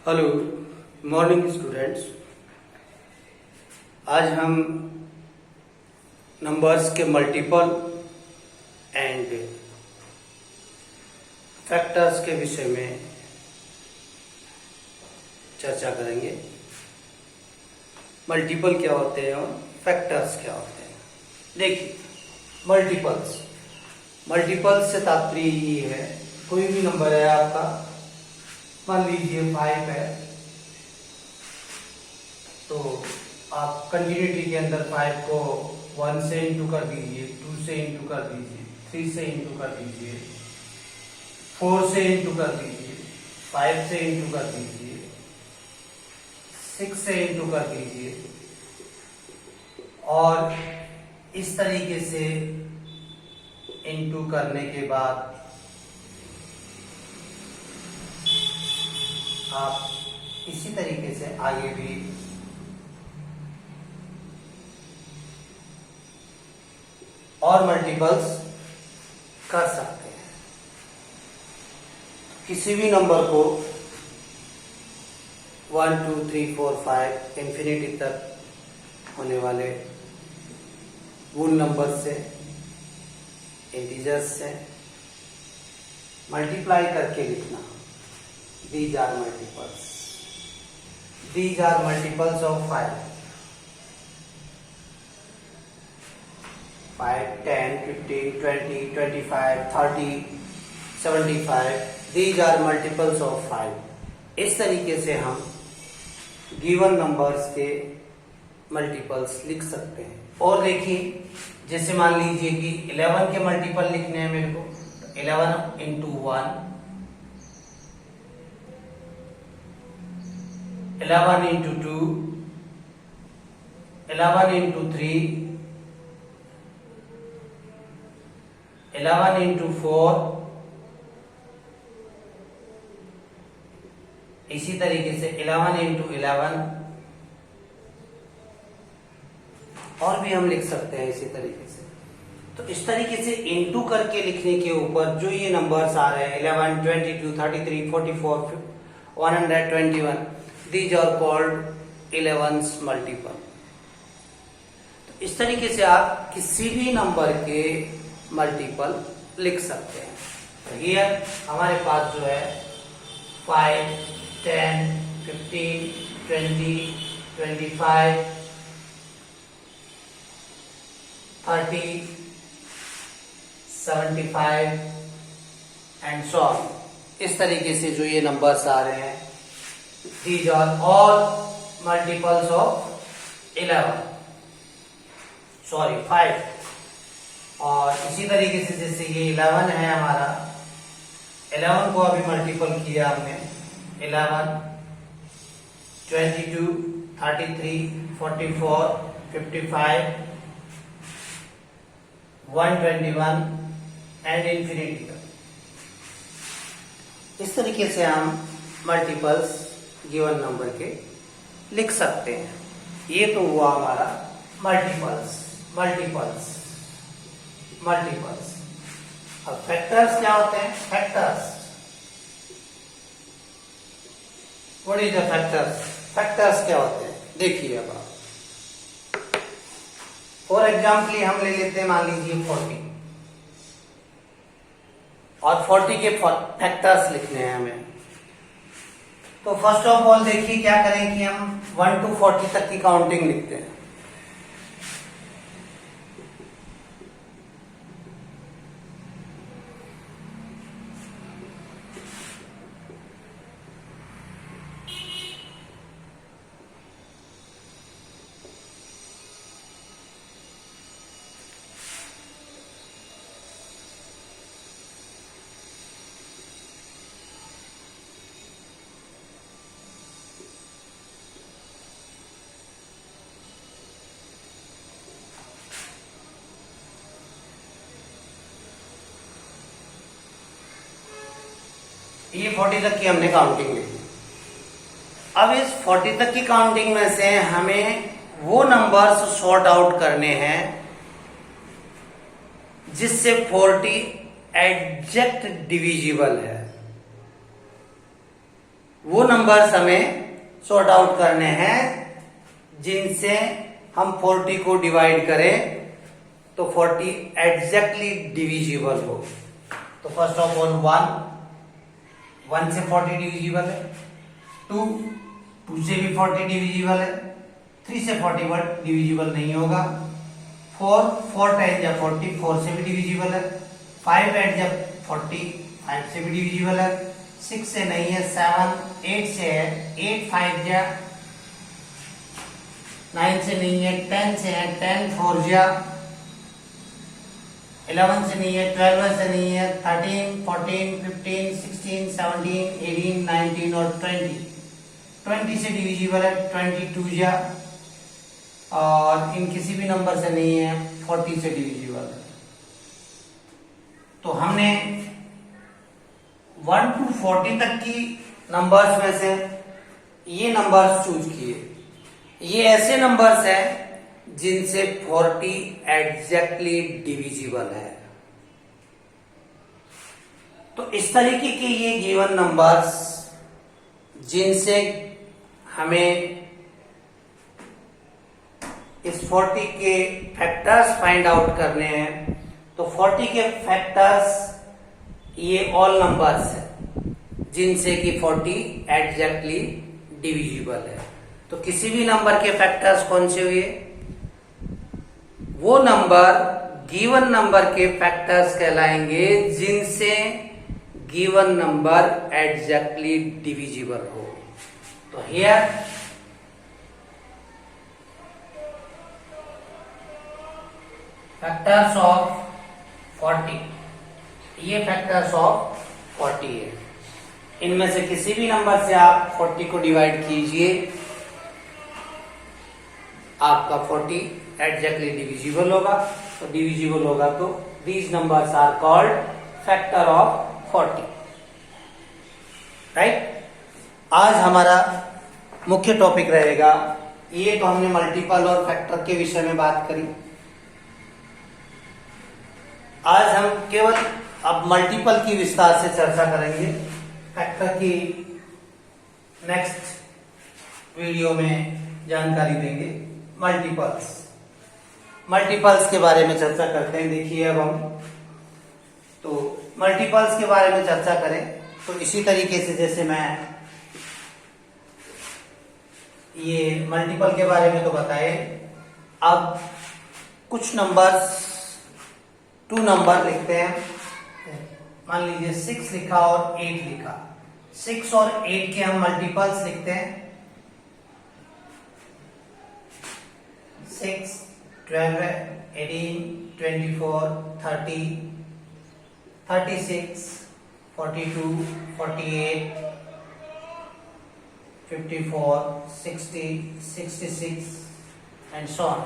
Hello morning students. आज हम numbers के मल्टीपल एंड फैक्टर्स के विषय में चर्चा करेंगे। मल्टीपल क्या होते हैं और फैक्टर्स क्या होते हैं। देखिए, मल्टीपल्स से तात्पर्य ये है, कोई भी नंबर है आपका, मान लीजिए 5 है, तो आप कंटिन्यूटी के अंदर 5 को 1 से इंटू कर दीजिए, 2 से इंटू कर दीजिए, 3 से इंटू कर दीजिए, 4 से इंटू कर दीजिए, 5 से इंटू कर दीजिए, 6 से इंटू कर दीजिए, और इस तरीके से इंटू करने के बाद आप इसी तरीके से आगे भी और मल्टीपल्स कर सकते हैं। किसी भी नंबर को 1 2 3 4 5 इंफिनिटी तक होने वाले वूल नंबर से, इंटीजर्स से मल्टीप्लाई करके लिखना। These are multiples. These are multiples of 5. 5, 10, 15, 20, 25, 30, 75. These are multiples of 5. इस तरीके से हम गिवन नंबर्स के मल्टीपल्स लिख सकते हैं। और देखिए, जैसे मान लीजिए कि 11 के मल्टीपल लिखने हैं मेरे को, 11 इंटू 1, 11 into 2, 11 into 3, 11 into 4, इसी तरीके से 11 into 11, और भी हम लिख सकते हैं इसी तरीके से। तो इस तरीके से इंटू करके लिखने के ऊपर जो ये नंबर्स आ रहे हैं 11, 22, 33, 44, 121, These are called 11's multiple। तो इस तरीके से आप किसी भी नंबर के मल्टीपल लिख सकते हैं। तो हियर हमारे पास जो है 5, 10, 15, 20, 25, 30, 75 एंड सो ऑन। इस तरीके से जो ये नंबर्स आ रहे हैं, These are all multiples of 11, sorry 5। और इसी तरीके से जैसे ये 11 है हमारा, 11 को अभी मल्टीपल किया हमने, 11, 22, 33, 44, 55, 121 एंड इंफिनिटी तक। इस तरीके से हम मल्टीपल्स गिवन नंबर के लिख सकते हैं। ये तो हुआ हमारा मल्टीपल्स। अब फैक्टर्स क्या होते हैं? व्हाट इज द फैक्टर्स क्या होते हैं? देखिए, अब आप फॉर एग्जाम्पल हम ले लेते हैं, मान लीजिए 40, और 40 के फैक्टर्स लिखने हैं हमें। तो फर्स्ट ऑफ ऑल देखिए क्या करें कि हम 1 to 40 तक की काउंटिंग लिखते हैं। ये 40 तक की हमने काउंटिंग ली। अब इस 40 तक की काउंटिंग में से हमें वो नंबर्स सॉर्ट आउट करने हैं जिससे 40 एग्जैक्ट डिविजिबल है। वो नंबर्स हमें सॉर्ट आउट करने हैं जिनसे हम 40 को डिवाइड करें तो 40 एग्जैक्टली डिविजिबल हो। तो फर्स्ट ऑफ ऑल 1 से 40 डिविजिबल है, 2 से भी 40 डिविजिबल है, 3 से 40 डिविजिबल नहीं होगा, 4 टाइम जा 40, 4 से भी डिविजिबल है, 5 8 जा 40, 5 से भी डिविजिबल है, 6 से नहीं है, 7 8 से है, 8 5 जा, 9 से नहीं है, 10 से है, 10 4 जा, 11 से नहीं है, 12 से नहीं है, 13 14 15 16 17 18 19 और 20 से डिविजिबल है, 22 जा, और इन किसी भी नंबर से नहीं है, 40 से डिविजिबल है। तो हमने 1 to 40 तक की नंबर्स में से ये नंबर्स चूज किए। ये ऐसे नंबर्स हैं जिनसे 40 एग्जैक्टली डिविजिबल है। तो इस तरीके के ये गिवन नंबर्स जिनसे हमें इस 40 के फैक्टर्स फाइंड आउट करने हैं। तो 40 के फैक्टर्स ये ऑल नंबर्स हैं जिनसे कि 40 एग्जैक्टली डिविजिबल है। तो किसी भी नंबर के फैक्टर्स कौन से हुए? वो नंबर गिवन नंबर के फैक्टर्स कहलाएंगे जिनसे गिवन नंबर एग्जैक्टली डिविजिबल हो। तो हियर फैक्टर्स ऑफ 40, ये फैक्टर्स ऑफ 40 है। इनमें से किसी भी नंबर से आप 40 को डिवाइड कीजिए, आपका 40 एग्जैक्टली डिविजिबल होगा। तो डिविजिबल होगा तो these numbers are called factor of 40, right. आज हमारा मुख्य टॉपिक रहेगा, ये तो हमने मल्टीपल और फैक्टर के विषय में बात करी। आज हम केवल अब मल्टीपल की विस्तार से चर्चा करेंगे। फैक्टर की नेक्स्ट वीडियो में जानकारी देंगे। मल्टीपल्स के बारे में चर्चा करते हैं। देखिए अब हम तो मल्टीपल्स के बारे में चर्चा करें तो इसी तरीके से जैसे मैं ये मल्टीपल के बारे में तो बताए, अब कुछ नंबर्स 2 नंबर लिखते हैं। मान लीजिए 6 लिखा और 8 लिखा, 6 और 8 के हम मल्टीपल्स लिखते हैं। 6 12 18 24 30 36 42 48 54 60 66 and so on.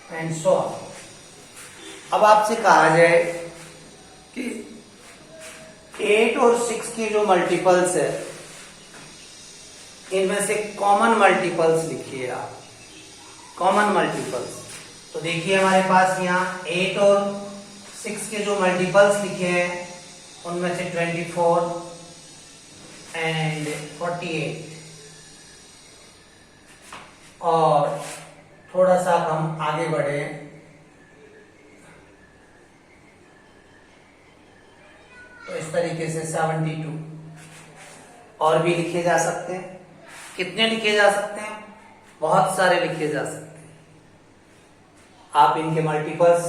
And so on. अब आपसे कहा जाए कि 8 और 6 के जो मल्टीपल्स है इनमें से कॉमन मल्टीपल्स लिखिए आप। कॉमन मल्टीपल्स तो देखिए हमारे पास यहाँ 8 और 6 के जो मल्टीपल्स लिखे हैं उनमें से 24 एंड 48, और थोड़ा सा हम आगे बढ़े तो इस तरीके से 72 और भी लिखे जा सकते हैं। कितने लिखे जा सकते हैं? बहुत सारे लिखे जा सकते हैं। आप इनके मल्टीपल्स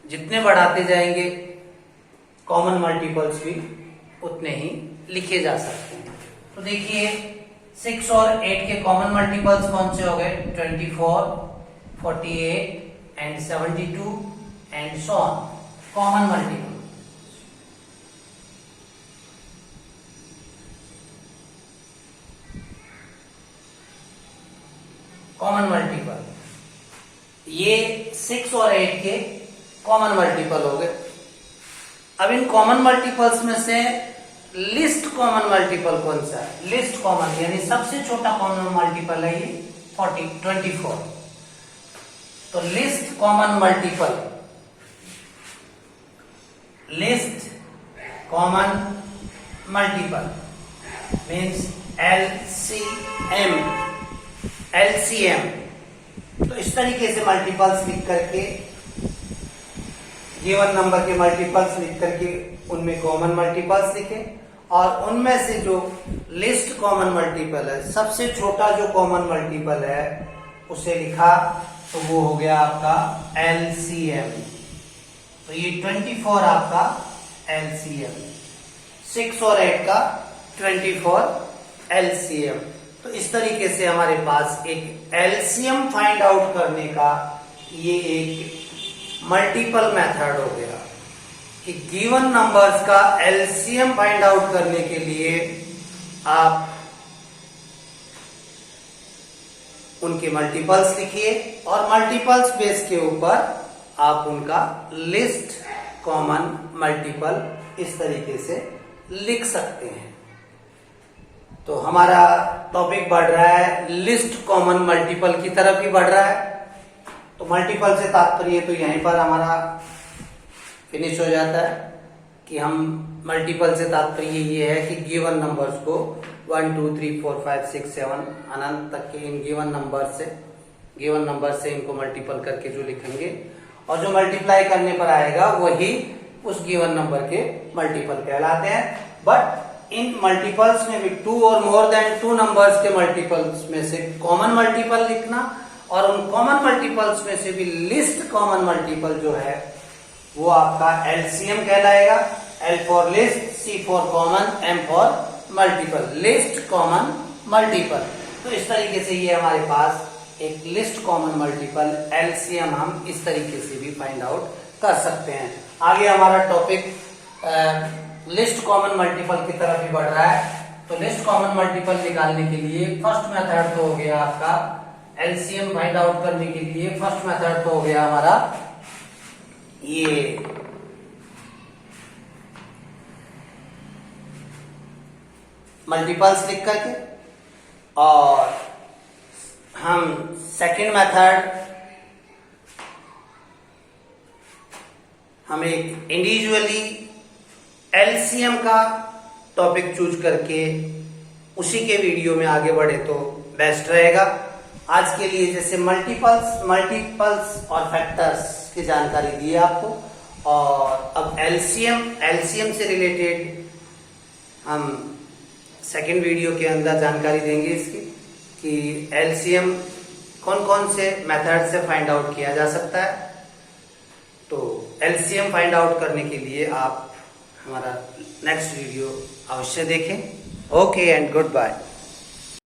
जितने बढ़ाते जाएंगे कॉमन मल्टीपल्स भी उतने ही लिखे जा सकते हैं। तो देखिए 6 और 8 के कॉमन मल्टीपल्स कौन से हो गए? 24 48 and 72 and so on. Common multiple common multiple ये 6 और 8 के कॉमन मल्टीपल हो गए। अब इन कॉमन मल्टीपल्स में से लिस्ट कॉमन मल्टीपल कौन सा है? लिस्ट कॉमन यानी सबसे छोटा कॉमन मल्टीपल है ये 24। तो list common multiple, list common multiple means LCM। तो इस तरीके से मल्टीपल्स लिख करके, गिवन नंबर के मल्टीपल्स लिख करके उनमें कॉमन मल्टीपल्स लिखे, और उनमें से जो लिस्ट कॉमन मल्टीपल है, सबसे छोटा जो कॉमन मल्टीपल है उसे लिखा, तो वो हो गया आपका LCM। तो ये 24 आपका LCM, 6 और 8 का 24 LCM। तो इस तरीके से हमारे पास एक LCM फाइंड आउट करने का ये एक मल्टीपल मेथड हो गया कि गिवन नंबर्स का LCM फाइंड आउट करने के लिए आप उनके मल्टीपल्स लिखिए और मल्टीपल्स बेस के ऊपर आप उनका लिस्ट कॉमन मल्टीपल इस तरीके से लिख सकते हैं। तो हमारा टॉपिक बढ़ रहा है लिस्ट कॉमन मल्टीपल की तरफ ही बढ़ रहा है। तो मल्टीपल से तात्पर्य तो यहीं पर हमारा फिनिश हो जाता है कि हम मल्टीपल से तात्पर्य ये है कि गिवन नंबर्स को 1 2 3 4 5 6 7 अनंत तक के इन गिवन नंबर से इनको मल्टीपल करके जो लिखेंगे और जो मल्टीप्लाई करने पर आएगा वही उस गिवन नंबर के मल्टीपल कहलाते हैं। बट इन मल्टीपल्स में भी 2 और मोर देन 2 नंबर्स के मल्टीपल्स में से कॉमन मल्टीपल लिखना और उन कॉमन मल्टीपल्स में से भी लिस्ट कॉमन मल्टीपल जो है वो आपका LCM कहलाएगा। L for list, C for common, M for multiple, list common multiple. तो इस तरीके से ये हमारे पास एक लिस्ट कॉमन मल्टीपल LCM हम इस तरीके से भी फाइंड आउट कर सकते हैं। आगे हमारा टॉपिक लिस्ट कॉमन मल्टीपल की तरफ ही बढ़ रहा है। तो लिस्ट कॉमन मल्टीपल निकालने के लिए फर्स्ट मेथड तो हो गया आपका LCM फाइंड आउट करने के लिए फर्स्ट मेथड तो हो गया हमारा ये मल्टीपल्स लिख करके, और हम सेकंड मेथड हम एक इंडिविजुअली LCM का टॉपिक चूज करके उसी के वीडियो में आगे बढ़े तो बेस्ट रहेगा। आज के लिए जैसे मल्टीपल्स और फैक्टर्स की जानकारी दी है आपको, और अब LCM से रिलेटेड हम सेकेंड वीडियो के अंदर जानकारी देंगे इसकी कि LCM कौन कौन से मेथड से फाइंड आउट किया जा सकता है। तो LCM फाइंड आउट करने के लिए आप हमारा नेक्स्ट वीडियो अवश्य देखें। Okay and good bye.